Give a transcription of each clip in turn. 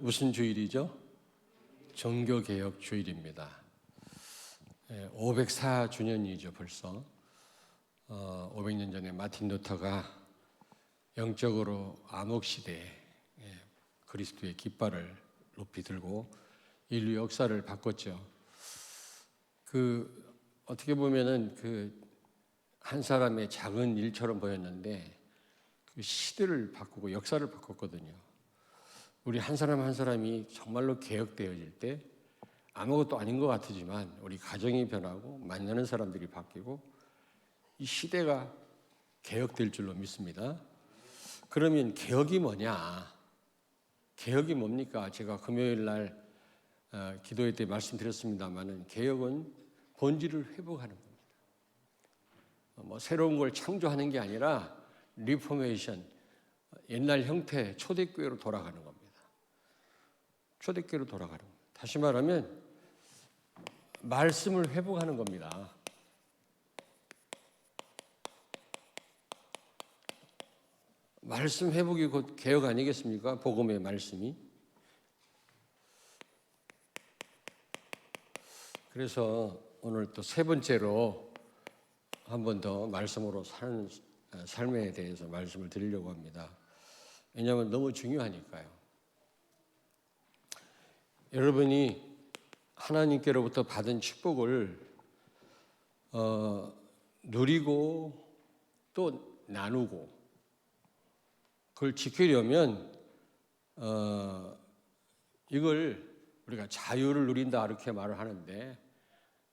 무슨 주일이죠? 종교개혁 주일입니다. 504주년이죠 벌써. 500년 전에 마틴 루터가 영적으로 암흑시대에 그리스도의 깃발을 높이 들고 인류 역사를 바꿨죠. 어떻게 보면은 한 사람의 작은 일처럼 보였는데 그 시대를 바꾸고 역사를 바꿨거든요. 우리 한 사람 한 사람이 정말로 개혁되어질 때 아무것도 아닌 것 같지만 우리 가정이 변하고 만나는 사람들이 바뀌고 이 시대가 개혁될 줄로 믿습니다. 그러면 개혁이 뭐냐? 개혁이 뭡니까? 제가 금요일 날 기도회 때 말씀드렸습니다마는 개혁은 본질을 회복하는 겁니다. 새로운 걸 창조하는 게 아니라 리포메이션, 옛날 형태, 초대교회로 돌아가는 겁니다. 초대교회로 돌아가는 겁니다. 다시 말하면 말씀을 회복하는 겁니다. 말씀 회복이 곧 개혁 아니겠습니까? 복음의 말씀이. 그래서 오늘 또 세 번째로 한 번 더 말씀으로 사는 삶에 대해서 말씀을 드리려고 합니다. 왜냐하면 너무 중요하니까요. 여러분이 하나님께로부터 받은 축복을 누리고 또 나누고 그걸 지키려면 이걸 우리가 자유를 누린다 이렇게 말을 하는데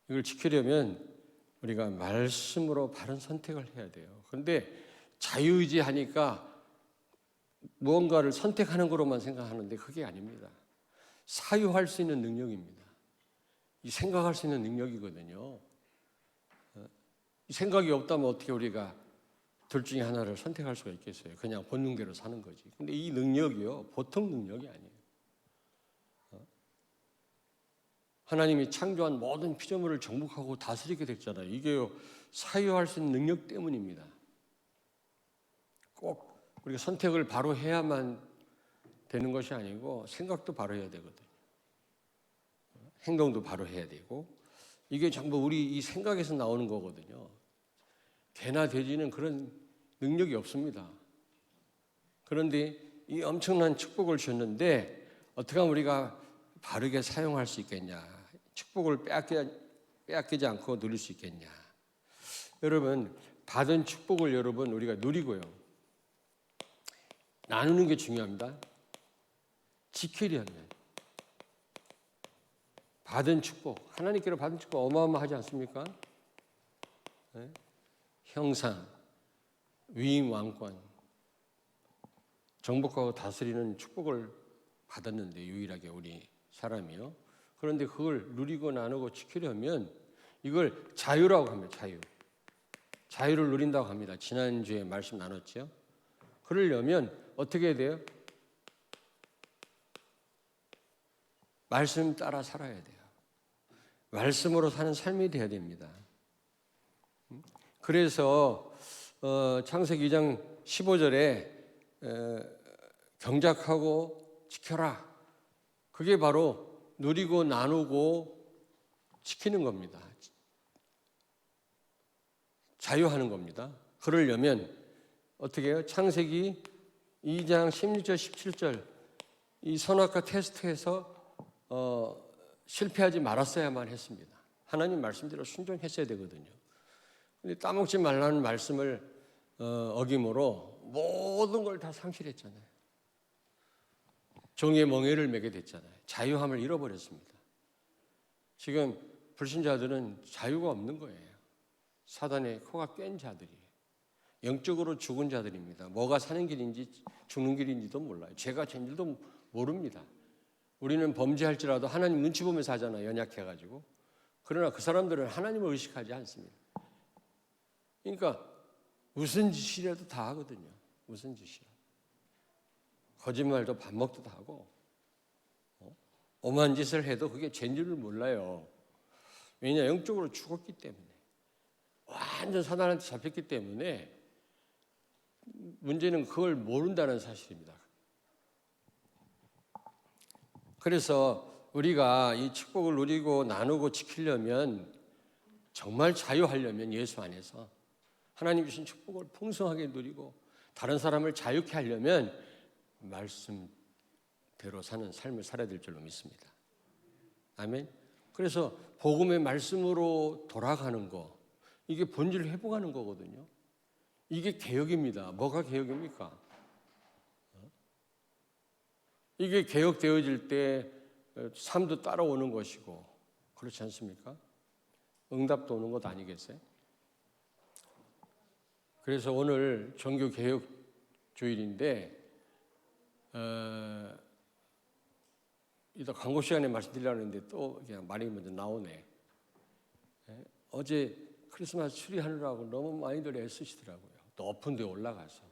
이걸 지키려면 우리가 말씀으로 바른 선택을 해야 돼요. 그런데 자유의지하니까 무언가를 선택하는 거로만 생각하는데 그게 아닙니다. 사유할 수 있는 능력입니다. 이 생각할 수 있는 능력이거든요. 이 생각이 없다면 어떻게 우리가 둘 중에 하나를 선택할 수가 있겠어요? 그냥 본능대로 사는 거지. 근데 이 능력이요, 보통 능력이 아니에요. 하나님이 창조한 모든 피조물을 정복하고 다스리게 됐잖아요. 이게요, 사유할 수 있는 능력 때문입니다. 꼭 우리가 선택을 바로 해야만 되는 것이 아니고 생각도 바로 해야 되거든요. 행동도 바로 해야 되고 이게 전부 우리 이 생각에서 나오는 거거든요. 개나 돼지는 그런 능력이 없습니다. 그런데 이 엄청난 축복을 주셨는데 어떻게 하면 우리가 바르게 사용할 수 있겠냐? 축복을 빼앗기지 않고 누릴 수 있겠냐? 여러분, 받은 축복을 여러분 우리가 누리고요. 나누는 게 중요합니다. 지키려면 받은 축복, 하나님께로 받은 축복 어마어마하지 않습니까? 네? 형상, 위임, 왕권, 정복하고 다스리는 축복을 받았는데 유일하게 우리 사람이요. 그런데 그걸 누리고 나누고 지키려면 이걸 자유라고 합니다. 자유를 누린다고 합니다. 지난주에 말씀 나눴죠. 그러려면 어떻게 해야 돼요? 말씀 따라 살아야 돼요. 말씀으로 사는 삶이 돼야 됩니다. 그래서 창세기 2장 15절에 경작하고 지켜라. 그게 바로 누리고 나누고 지키는 겁니다. 자유하는 겁니다. 그러려면 어떻게 해요? 창세기 2장 16절 17절 이 선악과 테스트에서 실패하지 말았어야만 했습니다. 하나님 말씀대로 순종했어야 되거든요. 근데 따먹지 말라는 말씀을 어김으로 모든 걸 다 상실했잖아요. 종의 멍에를 매게 됐잖아요. 자유함을 잃어버렸습니다. 지금 불신자들은 자유가 없는 거예요. 사단의 코가 깬 자들이에요. 영적으로 죽은 자들입니다. 뭐가 사는 길인지 죽는 길인지도 몰라요. 죄가 죄인지도 모릅니다. 우리는 범죄할지라도 하나님 눈치 보면서 하잖아요. 연약해가지고. 그러나 그 사람들은 하나님을 의식하지 않습니다. 그러니까 무슨 짓이라도 다 하거든요. 무슨 짓이라도. 거짓말도 밥 먹도 하고 오만 짓을 해도 그게 죄인 줄을 몰라요. 왜냐? 영적으로 죽었기 때문에. 완전 사단한테 잡혔기 때문에 문제는 그걸 모른다는 사실입니다. 그래서 우리가 이 축복을 누리고 나누고 지키려면, 정말 자유하려면 예수 안에서 하나님 주신 축복을 풍성하게 누리고 다른 사람을 자유케 하려면 말씀대로 사는 삶을 살아야 될 줄로 믿습니다. 아멘. 그래서 복음의 말씀으로 돌아가는 거, 이게 본질을 회복하는 거거든요. 이게 개혁입니다. 뭐가 개혁입니까? 이게 개혁되어질 때 삶도 따라오는 것이고, 그렇지 않습니까? 응답도 오는 것 아니겠어요? 그래서 오늘 종교개혁주일인데 이따 광고 시간에 말씀드리려고 했는데 또 그냥 말이 먼저 나오네. 어제 크리스마스 추리하느라고 너무 많이들 애쓰시더라고요. 높은 데 올라가서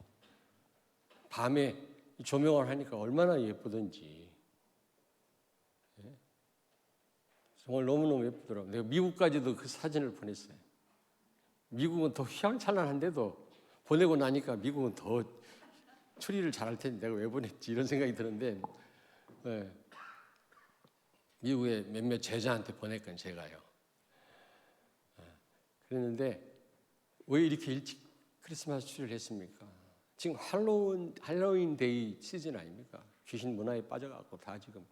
밤에 조명을 하니까 얼마나 예쁘던지. 정말 너무너무 예쁘더라고요. 내가 미국까지도 그 사진을 보냈어요. 미국은 더 휘황찬란한데도 보내고 나니까 미국은 더 추리를 잘할 텐데 내가 왜 보냈지 이런 생각이 드는데, 미국의 몇몇 제자한테 보냈건 제가요. 그랬는데 왜 이렇게 일찍 크리스마스 추리를 했습니까? 지금 할로윈 데이 시즌 아닙니까? 귀신 문화에 빠져갖고 다 지금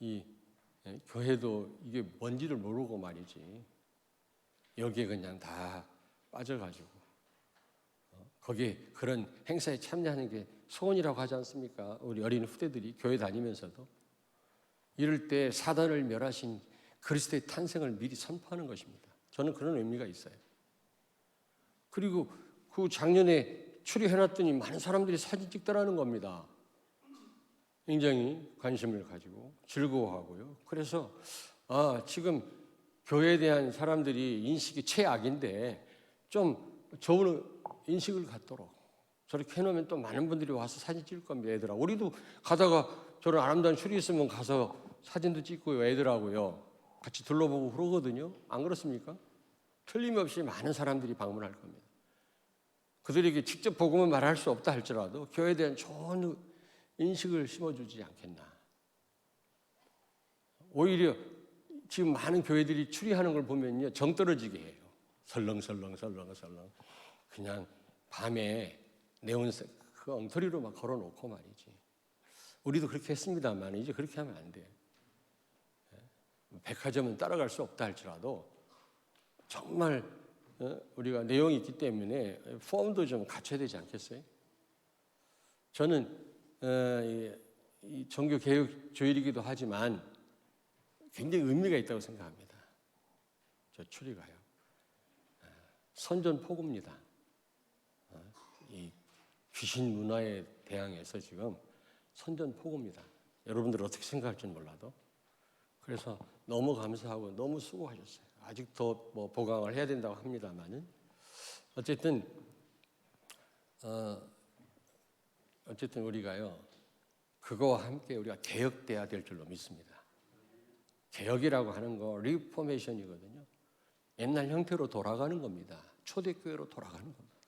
이 교회도 이게 뭔지를 모르고 말이지, 여기에 그냥 다 빠져가지고 거기에 그런 행사에 참여하는 게 소원이라고 하지 않습니까? 우리 어린 후대들이 교회 다니면서도. 이럴 때 사단을 멸하신 그리스도의 탄생을 미리 선포하는 것입니다. 저는 그런 의미가 있어요. 그리고 그 작년에 추리해놨더니 많은 사람들이 사진 찍더라는 겁니다. 굉장히 관심을 가지고 즐거워하고요. 그래서 지금 교회에 대한 사람들이 인식이 최악인데 좀 좋은 인식을 갖도록 저렇게 해놓으면 또 많은 분들이 와서 사진 찍을 겁니다. 애들아, 우리도 가다가 저런 아름다운 추리 있으면 가서 사진도 찍고 애들하고요 같이 둘러보고 그러거든요. 안 그렇습니까? 틀림없이 많은 사람들이 방문할 겁니다. 그들에게 직접 복음을 말할 수 없다 할지라도 교회에 대한 좋은 인식을 심어주지 않겠나. 오히려 지금 많은 교회들이 추리하는 걸 보면요 정 떨어지게 해요. 설렁설렁 그냥 밤에 네온색 그 엉터리로 막 걸어놓고 말이지. 우리도 그렇게 했습니다만 이제 그렇게 하면 안 돼. 백화점은 따라갈 수 없다 할지라도 정말 우리가 내용이 있기 때문에 폼도 좀 갖춰야 되지 않겠어요? 저는 이 종교개혁 주일이기도 하지만 굉장히 의미가 있다고 생각합니다. 저 추리가요. 선전포고입니다. 이 귀신 문화에 대항해서 지금 선전포고입니다. 여러분들 어떻게 생각할지는 몰라도. 그래서 너무 감사하고 너무 수고하셨어요. 아직 더 뭐 보강을 해야 된다고 합니다만은 어쨌든 우리가요 그거와 함께 우리가 개혁돼야 될 줄로 믿습니다. 개혁이라고 하는 거 리포메이션이거든요. 옛날 형태로 돌아가는 겁니다. 초대교회로 돌아가는 겁니다.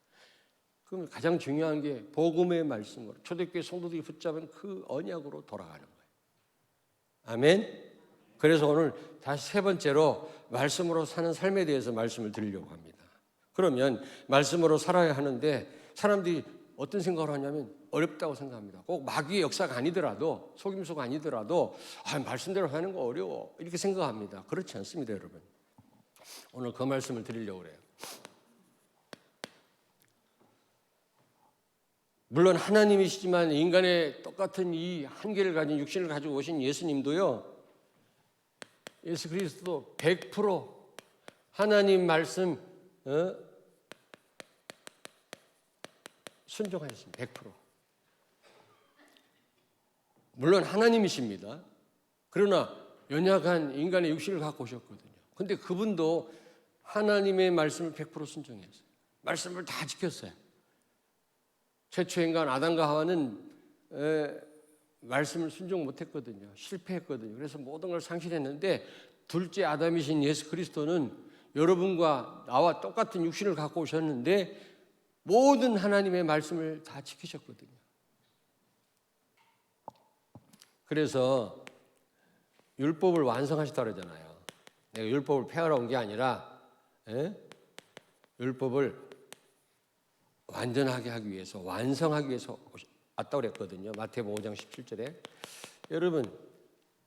그럼 가장 중요한 게 복음의 말씀으로 초대교회 성도들이 붙잡은 그 언약으로 돌아가는 거예요. 아멘. 그래서 오늘 다시 세 번째로 말씀으로 사는 삶에 대해서 말씀을 드리려고 합니다. 그러면 말씀으로 살아야 하는데 사람들이 어떤 생각을 하냐면 어렵다고 생각합니다. 꼭 마귀의 역사가 아니더라도 속임수가 아니더라도 말씀대로 하는 거 어려워 이렇게 생각합니다. 그렇지 않습니다, 여러분. 오늘 그 말씀을 드리려고 그래요. 물론 하나님이시지만 인간의 똑같은 이 한계를 가진 육신을 가지고 오신 예수님도요. 예수 그리스도도 100% 하나님 말씀 순종하셨습니다. 100%. 물론 하나님이십니다. 그러나 연약한 인간의 육신을 갖고 오셨거든요. 그런데 그분도 하나님의 말씀을 100% 순종했어요. 말씀을 다 지켰어요. 최초 인간 아담과 하와는 말씀을 순종 못했거든요. 실패했거든요. 그래서 모든 걸 상실했는데 둘째 아담이신 예수 그리스도는 여러분과 나와 똑같은 육신을 갖고 오셨는데 모든 하나님의 말씀을 다 지키셨거든요. 그래서 율법을 완성하셨다 그러잖아요. 내가 율법을 폐하러 온 게 아니라 율법을 완전하게 하기 위해서, 완성하기 위해서 왔다고 그랬거든요. 마태복음 5장 17절에. 여러분,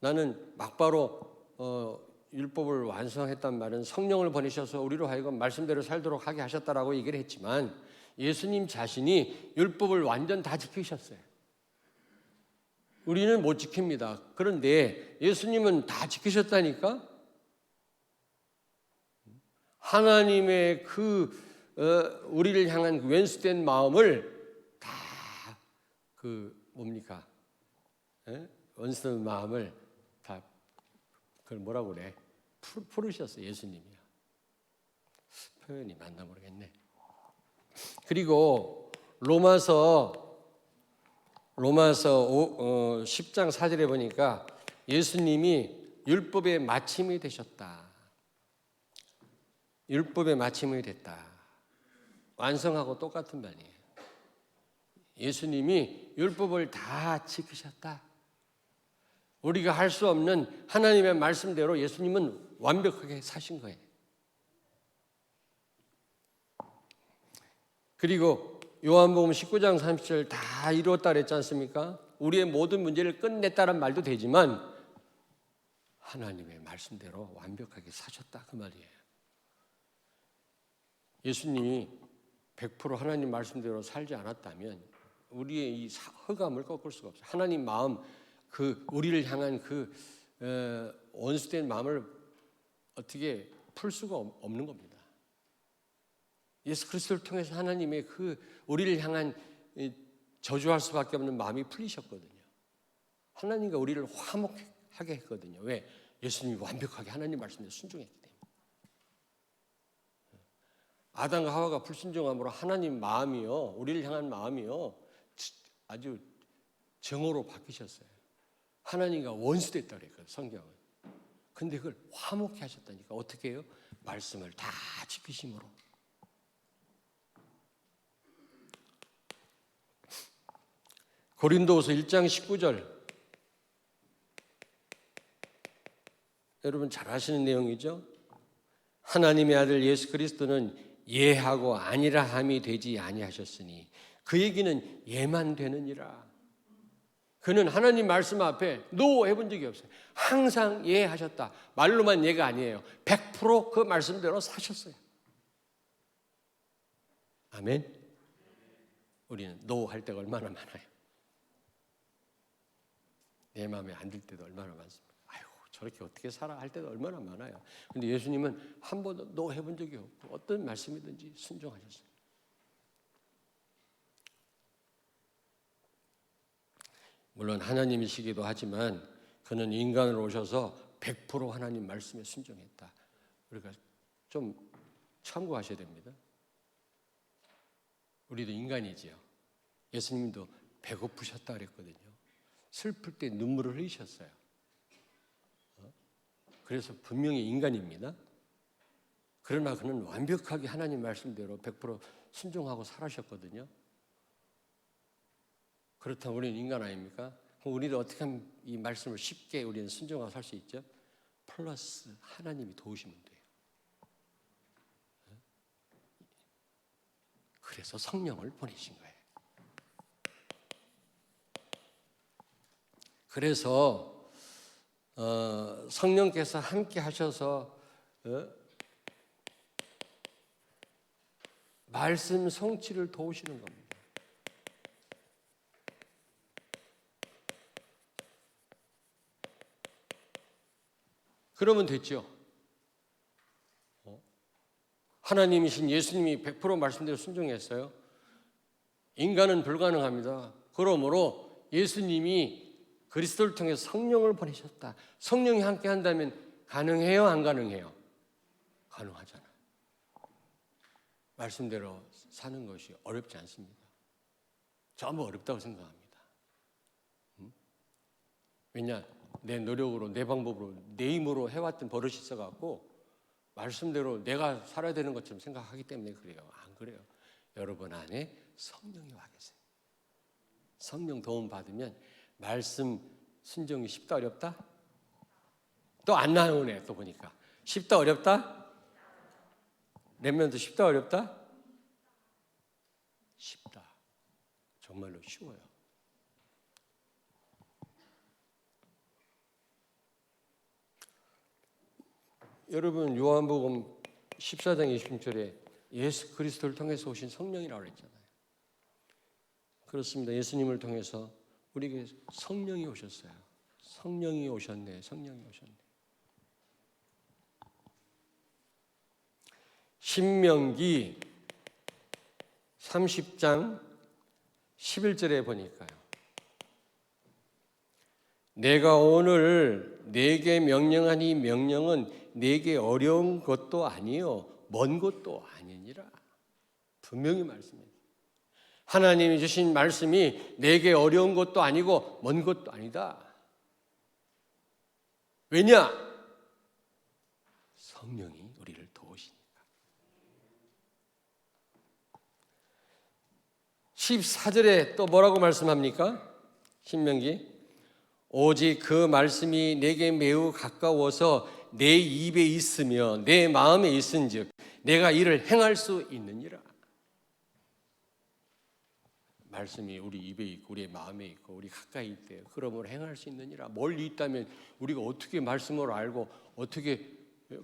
나는 막바로 율법을 완성했단 말은 성령을 보내셔서 우리로 하여금 말씀대로 살도록 하게 하셨다라고 얘기를 했지만, 예수님 자신이 율법을 완전 다 지키셨어요. 우리는 못 지킵니다. 그런데 예수님은 다 지키셨다니까? 하나님의 우리를 향한 그 왼수된 마음을 다 원수된 마음을 다 그걸 뭐라고 그래? 풀으셨어요, 예수님이요. 표현이 맞나 모르겠네. 그리고 로마서 10장 4절에 보니까 예수님이 율법의 마침이 되셨다. 율법의 마침이 됐다. 완성하고 똑같은 말이에요. 예수님이 율법을 다 지키셨다. 우리가 할 수 없는 하나님의 말씀대로 예수님은 완벽하게 사신 거예요. 그리고 요한복음 19장 30절 다 이루었다 그랬지 않습니까? 우리의 모든 문제를 끝냈다는 말도 되지만 하나님의 말씀대로 완벽하게 사셨다 그 말이에요. 예수님이 100% 하나님 말씀대로 살지 않았다면 우리의 이 허감을 꺾을 수가 없어요. 하나님 마음, 우리를 향한 원수된 마음을 어떻게 풀 수가 없는 겁니다. 예수 그리스도를 통해서 하나님의 우리를 향한 저주할 수밖에 없는 마음이 풀리셨거든요. 하나님과 우리를 화목하게 했거든요. 왜? 예수님이 완벽하게 하나님 말씀에 순종했기 때문에. 아담과 하와가 불순종함으로 하나님 마음이요, 우리를 향한 마음이요, 아주 정오로 바뀌셨어요. 하나님과 원수됐다 그랬거든요, 성경은. 근데 그걸 화목케 하셨다니까. 어떻게 해요? 말씀을 다 지키심으로. 고린도후서 1장 19절. 여러분 잘 아시는 내용이죠? 하나님의 아들 예수 그리스도는 예하고 아니라 함이 되지 아니하셨으니 그 얘기는 예만 되느니라. 그는 하나님 말씀 앞에 노 해본 적이 없어요. 항상 예 하셨다. 말로만 예가 아니에요. 100% 그 말씀대로 사셨어요. 아멘. 우리는 노 할 때가 얼마나 많아요. 내 마음에 안 들 때도 얼마나 많습니까? 아이고 저렇게 어떻게 살아 할 때도 얼마나 많아요. 근데 예수님은 한 번도 노 해본 적이 없고 어떤 말씀이든지 순종하셨어요. 물론 하나님이시기도 하지만 그는 인간으로 오셔서 100% 하나님 말씀에 순종했다. 우리가 좀 참고하셔야 됩니다. 우리도 인간이지요. 예수님도 배고프셨다 그랬거든요. 슬플 때 눈물을 흘리셨어요. 그래서 분명히 인간입니다. 그러나 그는 완벽하게 하나님 말씀대로 100% 순종하고 살아셨거든요. 그렇다면 우리는 인간 아닙니까? 그럼 우리는 어떻게 하면 이 말씀을 쉽게 우리는 순종하고 살 수 있죠? 플러스 하나님이 도우시면 돼요. 그래서 성령을 보내신 거예요. 그래서 성령께서 함께 하셔서 말씀 성취를 도우시는 겁니다. 그러면 됐죠. 하나님이신 예수님이 100% 말씀대로 순종했어요. 인간은 불가능합니다. 그러므로 예수님이 그리스도를 통해서 성령을 보내셨다. 성령이 함께 한다면 가능해요? 안 가능해요? 가능하잖아요. 말씀대로 사는 것이 어렵지 않습니다. 전부 어렵다고 생각합니다. 왜냐? 내 노력으로, 내 방법으로, 내 힘으로 해왔던 버릇이 있어갖고 말씀대로 내가 살아야 되는 것처럼 생각하기 때문에 그래요. 안 그래요. 여러분 안에 성령이 와 계세요. 성령 도움 받으면 말씀 순종이 쉽다 어렵다? 또 안 나오네. 또 보니까 쉽다 어렵다? 랩런트 쉽다 어렵다? 쉽다. 정말로 쉬워요. 여러분 요한복음 14장 26절에 예수 그리스도를 통해서 오신 성령이라고 그랬잖아요. 그렇습니다. 예수님을 통해서 우리에게 성령이 오셨어요. 성령이 오셨네. 성령이 오셨네. 신명기 30장 11절에 보니까요. 내가 오늘 네게 명령한 이 명령은 네게 어려운 것도 아니요 먼 것도 아니니라. 분명히 말씀해요. 하나님이 주신 말씀이 내게 어려운 것도 아니고 먼 것도 아니다. 왜냐? 성령이 우리를 도우시니까. 14절에 또 뭐라고 말씀합니까? 신명기 오직 그 말씀이 내게 매우 가까워서 내 입에 있으며 내 마음에 있은즉 내가 이를 행할 수 있느니라. 말씀이 우리 입에 있고 우리의 마음에 있고 우리 가까이 있대요. 그러므로 행할 수 있느니라. 멀리 있다면 우리가 어떻게 말씀을 알고 어떻게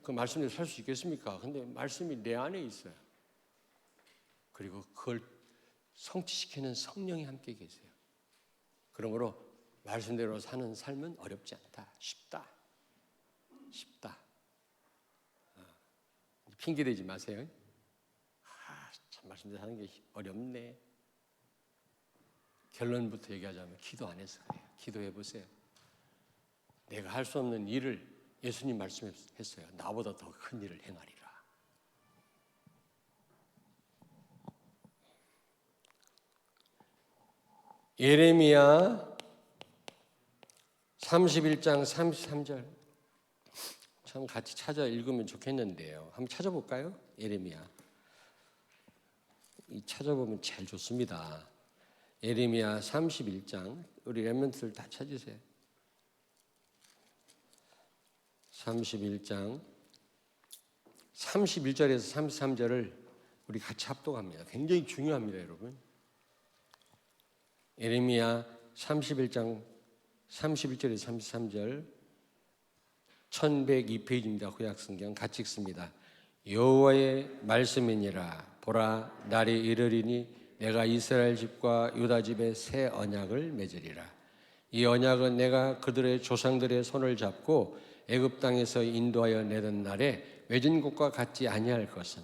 그 말씀대로 살 수 있겠습니까? 근데 말씀이 내 안에 있어요. 그리고 그걸 성취시키는 성령이 함께 계세요. 그러므로 말씀대로 사는 삶은 어렵지 않다. 쉽다. 쉽다. 핑계대지 마세요. 참 말씀대로 사는 게 어렵네. 결론부터 얘기하자면 기도 안 해서 그래요. 기도해 보세요. 내가 할 수 없는 일을 예수님 말씀했어요. 나보다 더 큰 일을 행하리라. 예레미야 31장 33절 참 같이 찾아 읽으면 좋겠는데요. 한번 찾아볼까요? 예레미야 찾아보면 제일 좋습니다. 예레미야 31장 우리 렘넌트들 다 찾으세요. 31장 31절에서 33절을 우리 같이 합독합니다. 굉장히 중요합니다, 여러분. 예레미야 31장 31절에서 33절 1102페이지입니다. 구약성경 같이 읽습니다. 여호와의 말씀이니라. 보라, 날이 이르리니 내가 이스라엘 집과 유다 집에 새 언약을 맺으리라. 이 언약은 내가 그들의 조상들의 손을 잡고 애굽 땅에서 인도하여 내던 날에 맺은 것과 같지 아니할 것은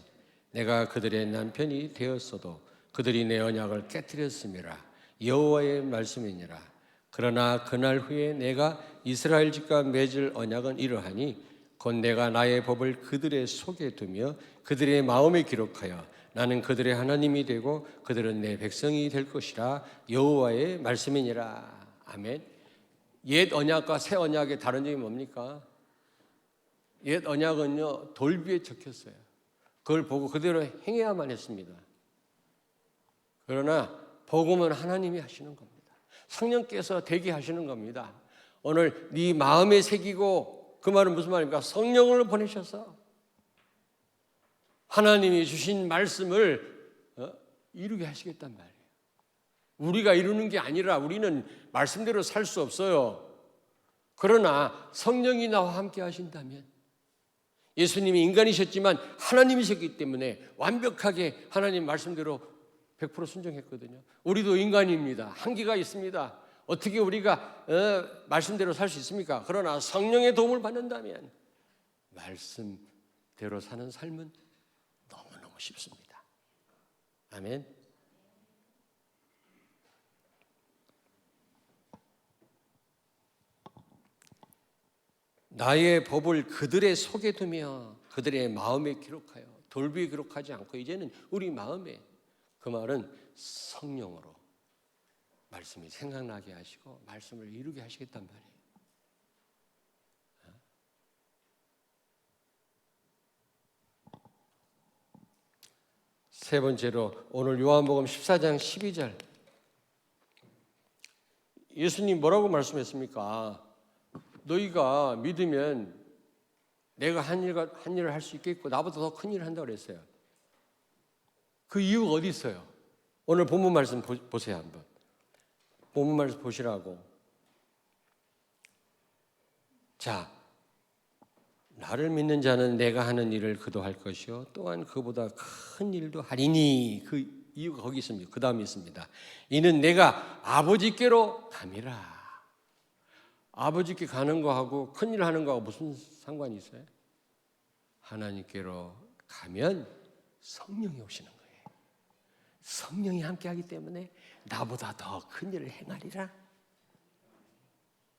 내가 그들의 남편이 되었어도 그들이 내 언약을 깨뜨렸음이라. 여호와의 말씀이니라. 그러나 그날 후에 내가 이스라엘 집과 맺을 언약은 이러하니 곧 내가 나의 법을 그들의 속에 두며 그들의 마음에 기록하여 나는 그들의 하나님이 되고 그들은 내 백성이 될 것이라. 여호와의 말씀이니라. 아멘. 옛 언약과 새 언약의 다른 점이 뭡니까? 옛 언약은요 돌비에 적혔어요. 그걸 보고 그대로 행해야만 했습니다. 그러나 복음은 하나님이 하시는 겁니다. 성령께서 되게 하시는 겁니다. 오늘 네 마음에 새기고, 그 말은 무슨 말입니까? 성령을 보내셔서 하나님이 주신 말씀을 이루게 하시겠단 말이에요. 우리가 이루는 게 아니라 우리는 말씀대로 살 수 없어요. 그러나 성령이 나와 함께 하신다면, 예수님이 인간이셨지만 하나님이셨기 때문에 완벽하게 하나님 말씀대로 100% 순종했거든요. 우리도 인간입니다. 한계가 있습니다. 어떻게 우리가 말씀대로 살 수 있습니까? 그러나 성령의 도움을 받는다면 말씀대로 사는 삶은 너무너무 쉽습니다. 아멘. 나의 법을 그들의 속에 두며 그들의 마음에 기록하여, 돌비에 기록하지 않고 이제는 우리 마음에, 그 말은 성령으로 말씀이 생각나게 하시고 말씀을 이루게 하시겠단 말이에요. 세 번째로 오늘 요한복음 14장 12절, 예수님 뭐라고 말씀했습니까? 너희가 믿으면 내가 한 일을 할 수 있겠고 나보다 더 큰 일을 한다고 그랬어요. 그 이유가 어디 있어요? 오늘 본문 말씀 보세요. 한번 본문 말씀 보시라고. 자, 나를 믿는 자는 내가 하는 일을 그도 할 것이요 또한 그보다 큰 일도 하리니. 그 이유가 거기 있습니다. 그 다음에 있습니다. 이는 내가 아버지께로 감이라. 아버지께 가는 거하고 큰 일 하는 거하고 무슨 상관이 있어요? 하나님께로 가면 성령이 오시는 거예요. 성령이 함께하기 때문에 나보다 더 큰 일을 행하리라.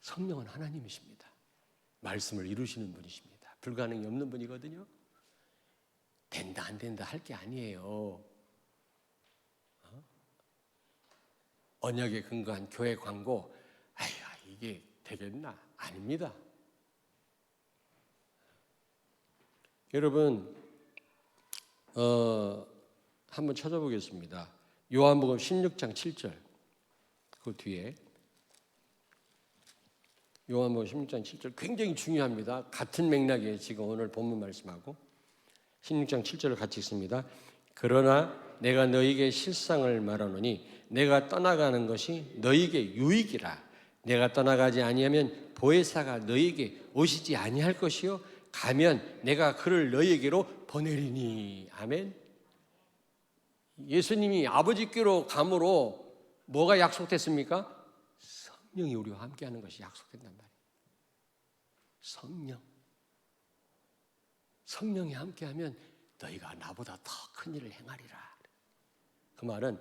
성령은 하나님이십니다. 말씀을 이루시는 분이십니다. 불가능이 없는 분이거든요. 된다 안 된다 할 게 아니에요. 언약에 근거한 교회 광고, 아유 이게 되겠나? 아닙니다. 여러분 한번 찾아보겠습니다. 요한복음 16장 7절 그 뒤에 요한복음 16장 7절 굉장히 중요합니다. 같은 맥락에 지금 오늘 본문 말씀하고 16장 7절을 같이 읽습니다. 그러나 내가 너희에게 실상을 말하노니 내가 떠나가는 것이 너희에게 유익이라. 내가 떠나가지 아니하면 보혜사가 너희에게 오시지 아니할 것이요 가면 내가 그를 너희에게로 보내리니. 아멘. 예수님이 아버지께로 감으로 뭐가 약속됐습니까? 성령이 우리와 함께하는 것이 약속된단 말이에요. 성령이 함께하면 너희가 나보다 더 큰 일을 행하리라. 그 말은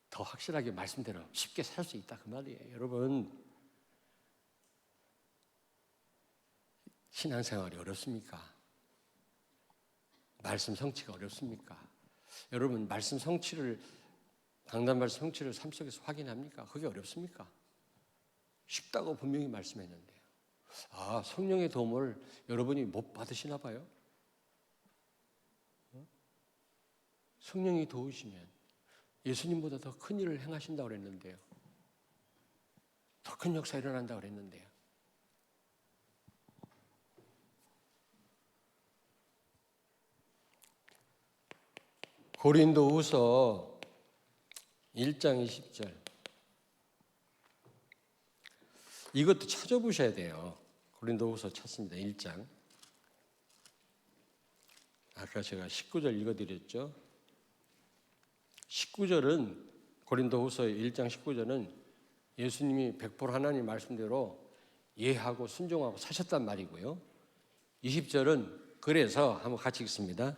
더 확실하게 말씀대로 쉽게 살 수 있다 그 말이에요. 여러분 신앙생활이 어렵습니까? 말씀 성취가 어렵습니까? 여러분 말씀 성취를 강단 말씀 성취를 삶 속에서 확인합니까? 그게 어렵습니까? 쉽다고 분명히 말씀했는데요. 아, 성령의 도움을 여러분이 못 받으시나 봐요. 성령이 도우시면 예수님보다 더 큰 일을 행하신다고 그랬는데요. 더 큰 역사 일어난다고 그랬는데요. 고린도후서 1장 20절 이것도 찾아보셔야 돼요. 고린도후서 찾습니다. 1장. 아까 제가 19절 읽어드렸죠. 19절은 고린도후서 1장 19절은 예수님이 100% 하나님 말씀대로 예하고 순종하고 사셨단 말이고요. 20절은 그래서 한번 같이 읽습니다.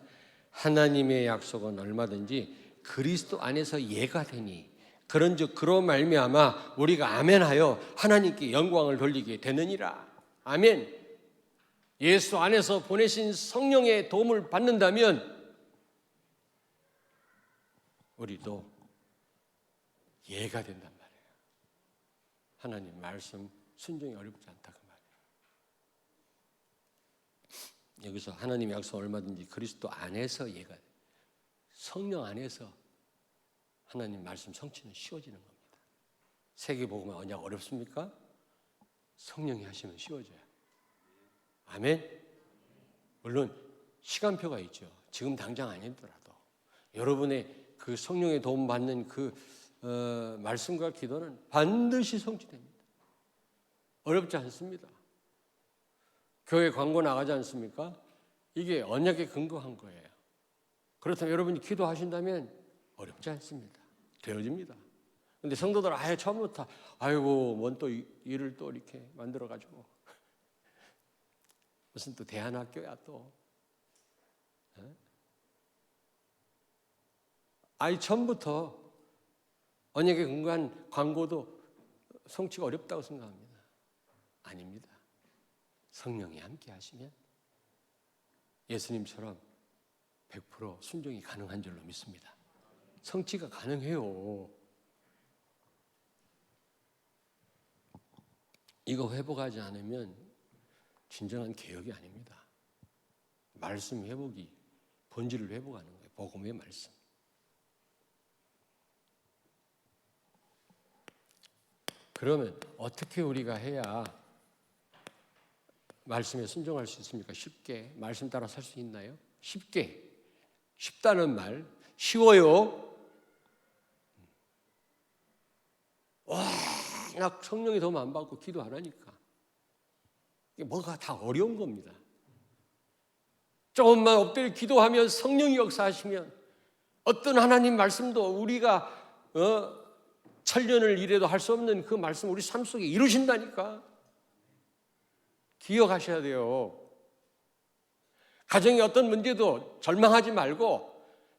하나님의 약속은 얼마든지 그리스도 안에서 예가 되니 그런즉 그로 말미암아 우리가 아멘하여 하나님께 영광을 돌리게 되느니라. 아멘. 예수 안에서 보내신 성령의 도움을 받는다면 우리도 예가 된단 말이에요. 하나님 말씀 순종이 어렵지 않다 그 말이에요. 여기서 하나님의 약속 얼마든지 그리스도 안에서 예가 돼요. 성령 안에서 하나님 말씀 성취는 쉬워지는 겁니다. 세계복음의 언약 어렵습니까? 성령이 하시면 쉬워져요. 아멘. 물론 시간표가 있죠. 지금 당장 아니더라도 여러분의 그 성령의 도움 받는 그 말씀과 기도는 반드시 성취됩니다. 어렵지 않습니다. 교회 광고 나가지 않습니까? 이게 언약에 근거한 거예요. 그렇다면 여러분이 기도하신다면 어렵지 않습니다. 되어집니다. 근데 성도들 아예 처음부터 아이고 뭔 또 일을 또 이렇게 만들어 가지고 무슨 또 대안학교야 또. 아예 처음부터 언약에 근거한 광고도 성취가 어렵다고 생각합니다. 아닙니다. 성령이 함께 하시면 예수님처럼 100% 순종이 가능한 줄로 믿습니다. 성취가 가능해요. 이거 회복하지 않으면 진정한 개혁이 아닙니다. 말씀 회복이 본질을 회복하는 거예요. 복음의 말씀. 그러면 어떻게 우리가 해야 말씀에 순종할 수 있습니까? 쉽게 말씀 따라 살 수 있나요? 쉽게. 쉽다는 말 쉬워요. 워낙 성령의 도움 안 받고 기도 안 하니까 이게 뭐가 다 어려운 겁니다. 조금만 엎드려 기도하면 성령이 역사하시면 어떤 하나님 말씀도 우리가 천년을 일해도 할 수 없는 그 말씀 우리 삶 속에 이루신다니까. 기억하셔야 돼요. 가정의 어떤 문제도 절망하지 말고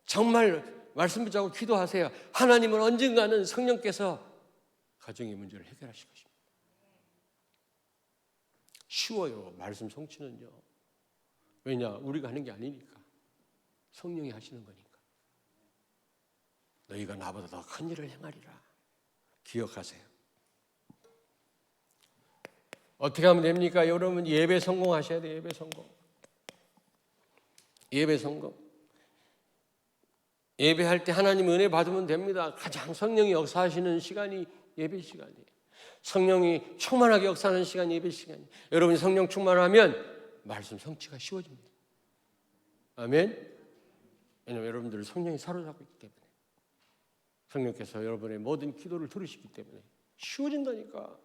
정말 말씀 붙잡고 기도하세요. 하나님은 언젠가는 성령께서 가정의 문제를 해결하실 것입니다. 쉬워요. 말씀 성취는요. 왜냐? 우리가 하는 게 아니니까. 성령이 하시는 거니까. 너희가 나보다 더 큰 일을 행하리라. 기억하세요. 어떻게 하면 됩니까? 여러분 예배 성공하셔야 돼요. 예배 성공. 예배 성공. 예배할 때 하나님 은혜 받으면 됩니다. 가장 성령이 역사하시는 시간이 예배 시간이에요. 성령이 충만하게 역사하는 시간이 예배 시간이에요. 여러분이 성령 충만하면 말씀 성취가 쉬워집니다. 아멘. 왜냐하면 여러분들을 성령이 사로잡고 있기 때문에, 성령께서 여러분의 모든 기도를 들으시기 때문에 쉬워진다니까.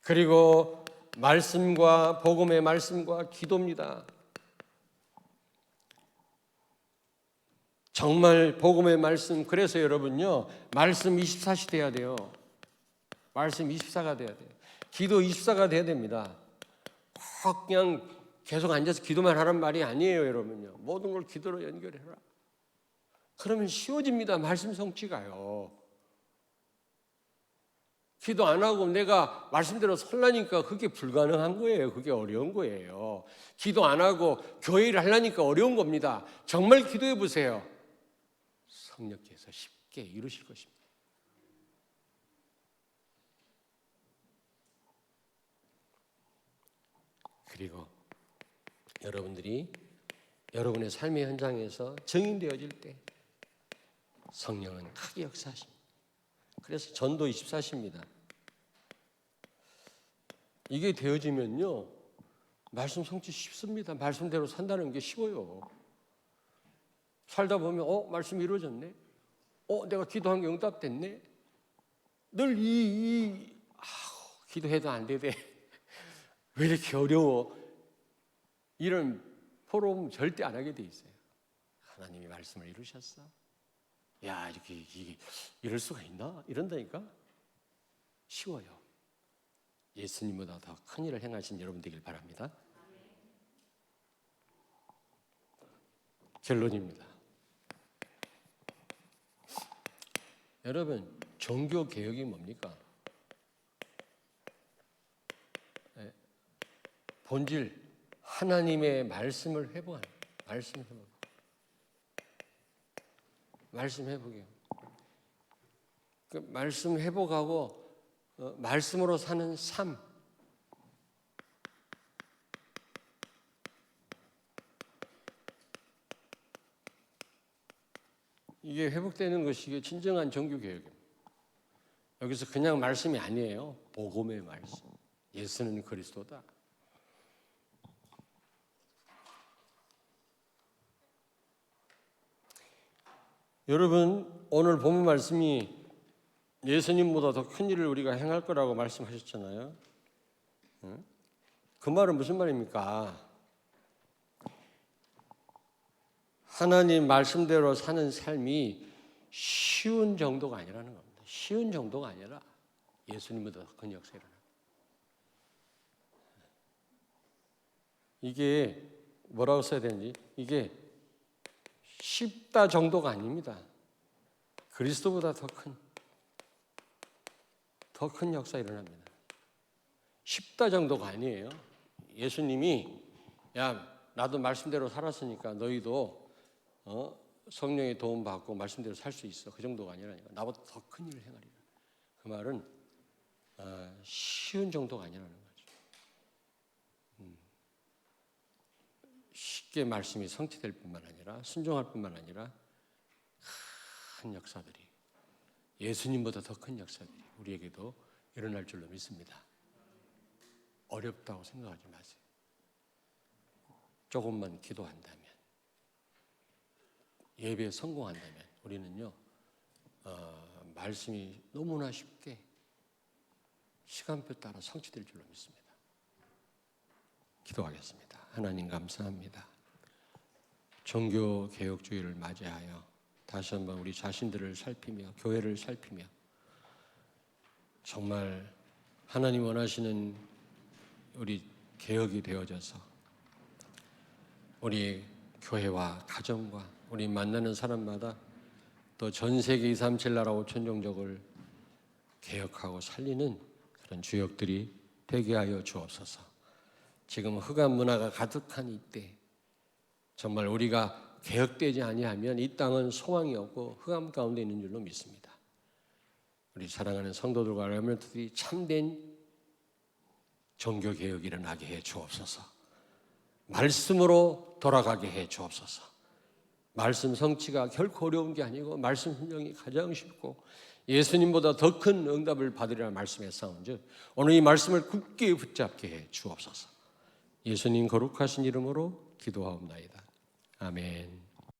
그리고 말씀과 복음의 말씀과 기도입니다. 정말 복음의 말씀. 그래서 여러분요, 말씀 24시 돼야 돼요. 말씀 24가 돼야 돼요. 기도 24가 돼야 됩니다. 꼭 그냥 계속 앉아서 기도만 하란 말이 아니에요, 여러분요. 모든 걸 기도로 연결해라. 그러면 쉬워집니다. 말씀 성취가요. 기도 안 하고 내가 말씀대로 살라니까 그게 불가능한 거예요. 그게 어려운 거예요. 기도 안 하고 교회 일을 하려니까 어려운 겁니다. 정말 기도해 보세요. 성령께서 쉽게 이루실 것입니다. 그리고 여러분들이 여러분의 삶의 현장에서 증인되어질 때 성령은 크게 역사하십니다. 그래서 전도 24시입니다. 이게 되어지면요, 말씀 성취 쉽습니다. 말씀대로 산다는 게 쉬워요. 살다 보면 말씀이 이루어졌네. 내가 기도한 게 응답됐네. 늘 기도해도 안 되대. 왜 이렇게 어려워? 이런 포럼 절대 안 하게 돼 있어요. 하나님이 말씀을 이루셨어. 야, 이렇게 이럴 수가 있나? 이런다니까. 쉬워요. 예수님보다 더 큰 일을 행하신 여러분 되길 바랍니다. 결론입니다. 여러분, 종교 개혁이 뭡니까? 본질, 하나님의 말씀을 회복하는, 말씀 회복이에요. 그 말씀 회복하고 말씀으로 사는 삶. 이게 회복되는 것이 이게 진정한 종교 개혁입니다. 여기서 그냥 말씀이 아니에요. 복음의 말씀. 예수는 그리스도다. 여러분, 오늘 본문 말씀이 예수님보다 더 큰 일을 우리가 행할 거라고 말씀하셨잖아요. 그 말은 무슨 말입니까? 하나님 말씀대로 사는 삶이 쉬운 정도가 아니라는 겁니다. 쉬운 정도가 아니라 예수님보다 더 큰 역사가 일어납니다. 이게 뭐라고 써야 되는지, 이게 쉽다 정도가 아닙니다. 그리스도보다 더 큰 역사 일어납니다. 쉽다 정도가 아니에요. 예수님이 나도 말씀대로 살았으니까 너희도 성령의 도움 받고 말씀대로 살 수 있어. 그 정도가 아니라니까. 나보다 더 큰 일을 행하리라. 그 말은 쉬운 정도가 아니라는 거죠. 쉽게 말씀이 성취될 뿐만 아니라 순종할 뿐만 아니라 큰 역사들이, 예수님보다 더 큰 역사들이 우리에게도 일어날 줄로 믿습니다. 어렵다고 생각하지 마세요. 조금만 기도한다면, 예배에 성공한다면 우리는요 말씀이 너무나 쉽게 시간표 따라 성취될 줄로 믿습니다. 기도하겠습니다. 하나님 감사합니다. 종교개혁주의를 맞이하여 다시 한번 우리 자신들을 살피며 교회를 살피며 정말 하나님 원하시는 우리 개혁이 되어져서 우리 교회와 가정과 우리 만나는 사람마다 또 전 세계 237 나라 5천 종족을 개혁하고 살리는 그런 주역들이 되게 하여 주옵소서. 지금 흑암 문화가 가득한 이때 정말 우리가 개혁되지 아니하면 이 땅은 소망이 없고 흑암 가운데 있는 줄로 믿습니다. 우리 사랑하는 성도들과 렘넌트들이 참된 종교개혁이 일어나게 해 주옵소서. 말씀으로 돌아가게 해 주옵소서. 말씀 성취가 결코 어려운 게 아니고 말씀 순종이 가장 쉽고 예수님보다 더 큰 응답을 받으리라 말씀에 싸운즉 오늘 이 말씀을 굳게 붙잡게 해 주옵소서. 예수님 거룩하신 이름으로 기도하옵나이다. 아멘.